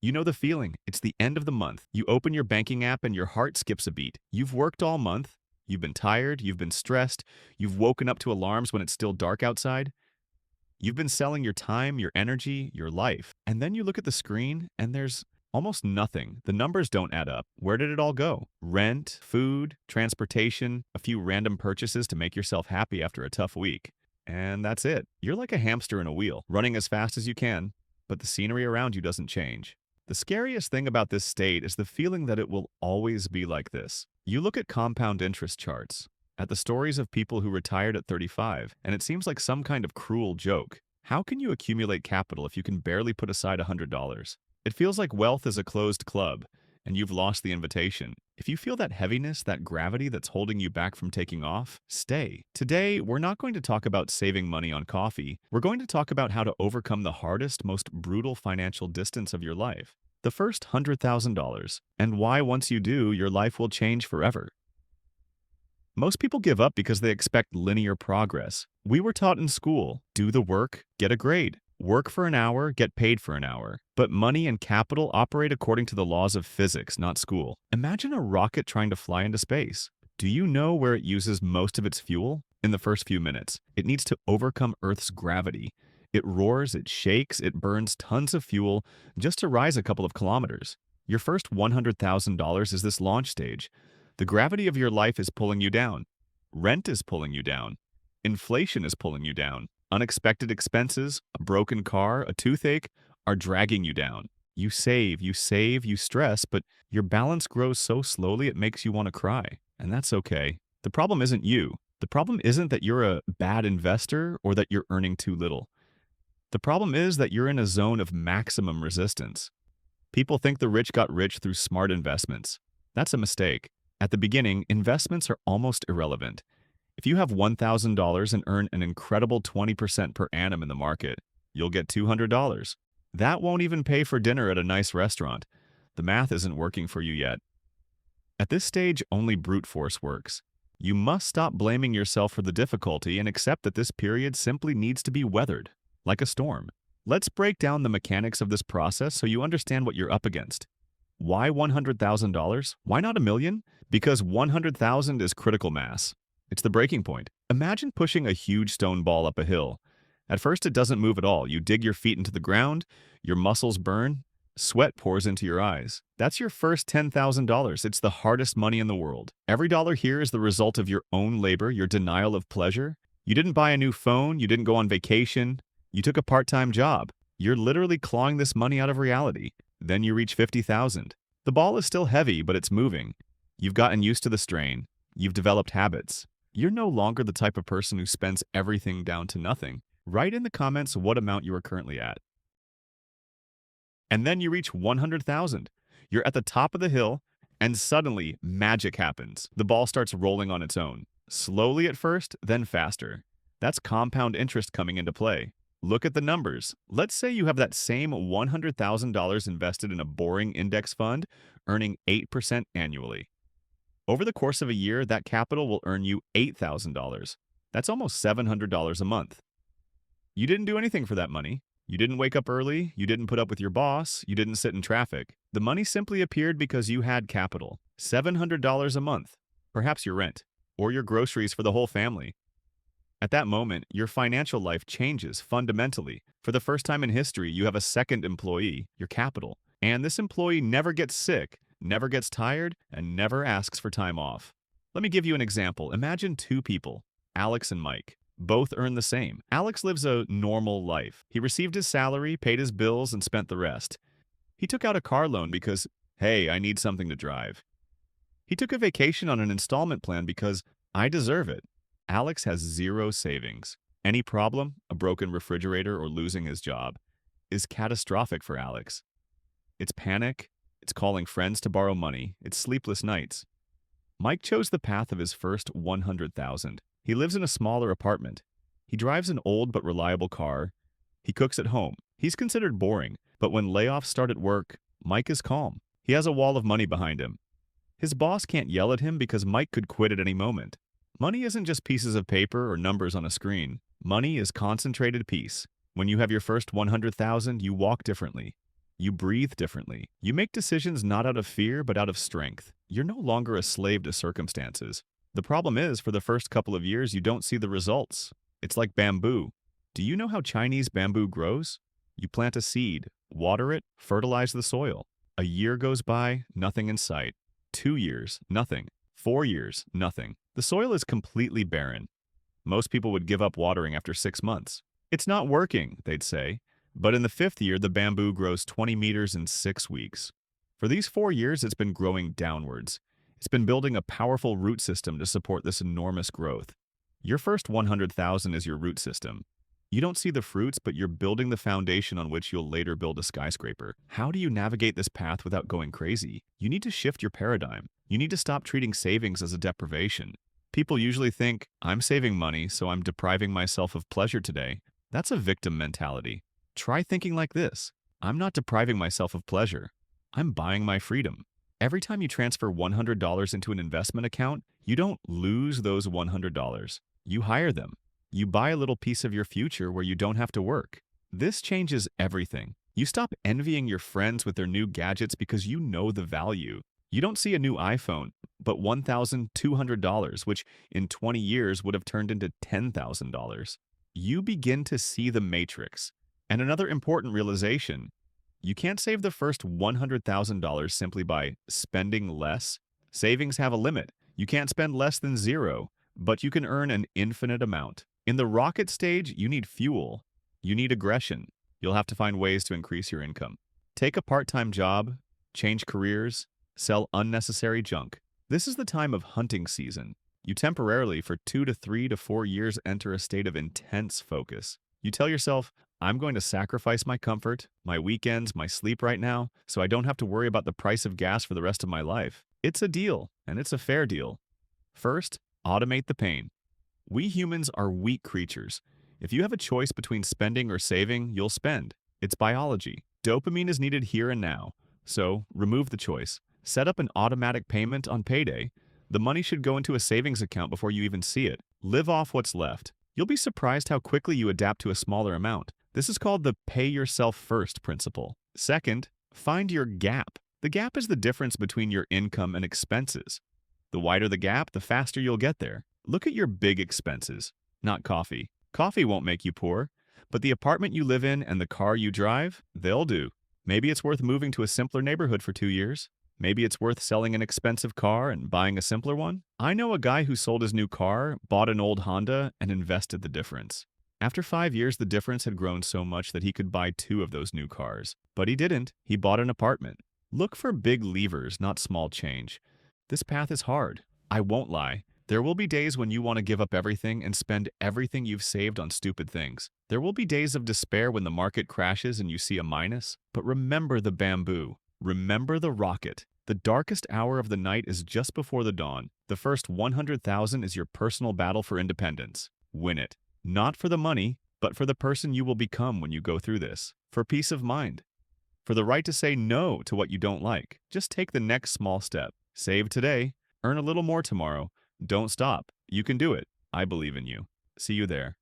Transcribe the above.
You know the feeling. It's the end of the month. You open your banking app and your heart skips a beat. You've worked all month. You've been tired. You've been stressed. You've woken up to alarms when it's still dark outside. You've been selling your time, your energy, your life. And then you look at the screen and there's almost nothing. The numbers don't add up. Where did it all go? Rent, food, transportation, a few random purchases to make yourself happy after a tough week. And that's it. You're like a hamster in a wheel, running as fast as you can, but the scenery around you doesn't change. The scariest thing about this state is the feeling that it will always be like this. You look at compound interest charts, at the stories of people who retired at 35, and it seems like some kind of cruel joke. How can you accumulate capital if you can barely put aside $100? It feels like wealth is a closed club, and you've lost the invitation. If you feel that heaviness, that gravity that's holding you back from taking off, stay. Today, we're not going to talk about saving money on coffee. We're going to talk about how to overcome the hardest, most brutal financial distance of your life, the first $100,000, and why once you do, your life will change forever. Most people give up because they expect linear progress. We were taught in school, do the work, get a grade. Work for an hour, get paid for an hour. But money and capital operate according to the laws of physics, not school. Imagine a rocket trying to fly into space. Do you know where it uses most of its fuel? In the first few minutes. It needs to overcome Earth's gravity. It roars, it shakes, it burns tons of fuel just to rise a couple of kilometers. Your first $100,000 is this launch stage. The gravity of your life is pulling you down. Rent is pulling you down. Inflation is pulling you down. Unexpected expenses, a broken car, a toothache are dragging you down. You save, you stress, but your balance grows so slowly it makes you want to cry. And that's okay. The problem isn't you. The problem isn't that you're a bad investor or that you're earning too little. The problem is that you're in a zone of maximum resistance. People think the rich got rich through smart investments. That's a mistake. At the beginning, investments are almost irrelevant. If you have $1,000 and earn an incredible 20% per annum in the market, you'll get $200. That won't even pay for dinner at a nice restaurant. The math isn't working for you yet. At this stage, only brute force works. You must stop blaming yourself for the difficulty and accept that this period simply needs to be weathered, like a storm. Let's break down the mechanics of this process so you understand what you're up against. Why $100,000? Why not $1 million? Because 100,000 is critical mass. It's the breaking point. Imagine pushing a huge stone ball up a hill. At first, it doesn't move at all. You dig your feet into the ground, your muscles burn, sweat pours into your eyes. That's your first $10,000. It's the hardest money in the world. Every dollar here is the result of your own labor, your denial of pleasure. You didn't buy a new phone, you didn't go on vacation, you took a part-time job. You're literally clawing this money out of reality. Then you reach 50,000. The ball is still heavy, but it's moving. You've gotten used to the strain. You've developed habits. You're no longer the type of person who spends everything down to nothing. Write in the comments what amount you are currently at. And then you reach 100,000. You're at the top of the hill, and suddenly magic happens. The ball starts rolling on its own. Slowly at first, then faster. That's compound interest coming into play. Look at the numbers. Let's say you have that same $100,000 invested in a boring index fund, earning 8% annually. Over the course of a year, that capital will earn you $8,000. That's almost $700 a month. You didn't do anything for that money. You didn't wake up early, you didn't put up with your boss, you didn't sit in traffic. The money simply appeared because you had capital. $700 a month. Perhaps your rent, or your groceries for the whole family. At that moment, your financial life changes fundamentally. For the first time in history, you have a second employee, your capital. And this employee never gets sick, never gets tired, and never asks for time off. Let me give you an example. Imagine two people, Alex and Mike. Both earn the same. Alex lives a normal life. He received his salary, paid his bills, and spent the rest. He took out a car loan because, hey, I need something to drive. He took a vacation on an installment plan because I deserve it. Alex has zero savings. Any problem, a broken refrigerator or losing his job, is catastrophic for Alex. It's panic, it's calling friends to borrow money, it's sleepless nights. Mike chose the path of his first 100,000. He lives in a smaller apartment. He drives an old but reliable car. He cooks at home. He's considered boring, but when layoffs start at work, Mike is calm. He has a wall of money behind him. His boss can't yell at him because Mike could quit at any moment. Money isn't just pieces of paper or numbers on a screen. Money is concentrated peace. When you have your first 100,000, you walk differently. You breathe differently. You make decisions not out of fear, but out of strength. You're no longer a slave to circumstances. The problem is, for the first couple of years, you don't see the results. It's like bamboo. Do you know how Chinese bamboo grows? You plant a seed, water it, fertilize the soil. A year goes by, nothing in sight. 2 years, nothing. 4 years, nothing. The soil is completely barren. Most people would give up watering after 6 months. It's not working, they'd say. But in the fifth year, the bamboo grows 20 meters in 6 weeks. For these 4 years, it's been growing downwards. It's been building a powerful root system to support this enormous growth. Your first 100,000 is your root system. You don't see the fruits, but you're building the foundation on which you'll later build a skyscraper. How do you navigate this path without going crazy? You need to shift your paradigm. You need to stop treating savings as a deprivation. People usually think, I'm saving money, so I'm depriving myself of pleasure today. That's a victim mentality. Try thinking like this. I'm not depriving myself of pleasure. I'm buying my freedom. Every time you transfer $100 into an investment account, you don't lose those $100. You hire them. You buy a little piece of your future where you don't have to work. This changes everything. You stop envying your friends with their new gadgets because you know the value. You don't see a new iPhone, but $1,200, which in 20 years would have turned into $10,000. You begin to see the matrix. And another important realization, you can't save the first $100,000 simply by spending less. Savings have a limit. You can't spend less than zero, but you can earn an infinite amount. In the rocket stage, you need fuel. You need aggression. You'll have to find ways to increase your income. Take a part-time job, change careers, sell unnecessary junk. This is the time of hunting season. You temporarily, for 2 to 3 to 4 years, enter a state of intense focus. You tell yourself, I'm going to sacrifice my comfort, my weekends, my sleep right now, so I don't have to worry about the price of gas for the rest of my life. It's a deal, and it's a fair deal. First, automate the pain. We humans are weak creatures. If you have a choice between spending or saving, you'll spend. It's biology. Dopamine is needed here and now. So, remove the choice. Set up an automatic payment on payday. The money should go into a savings account before you even see it. Live off what's left. You'll be surprised how quickly you adapt to a smaller amount. This is called the pay yourself first principle. Second, find your gap. The gap is the difference between your income and expenses. The wider the gap, the faster you'll get there. Look at your big expenses, not coffee. Coffee won't make you poor, but the apartment you live in and the car you drive, they'll do. Maybe it's worth moving to a simpler neighborhood for 2 years. Maybe it's worth selling an expensive car and buying a simpler one. I know a guy who sold his new car, bought an old Honda, and invested the difference. After 5 years, the difference had grown so much that he could buy 2 of those new cars. But he didn't. He bought an apartment. Look for big levers, not small change. This path is hard. I won't lie. There will be days when you want to give up everything and spend everything you've saved on stupid things. There will be days of despair when the market crashes and you see a minus. But remember the bamboo. Remember the rocket. The darkest hour of the night is just before the dawn. The first 100,000 is your personal battle for independence. Win it. Not for the money, but for the person you will become when you go through this. For peace of mind. For the right to say no to what you don't like. Just take the next small step. Save today. Earn a little more tomorrow. Don't stop. You can do it. I believe in you. See you there.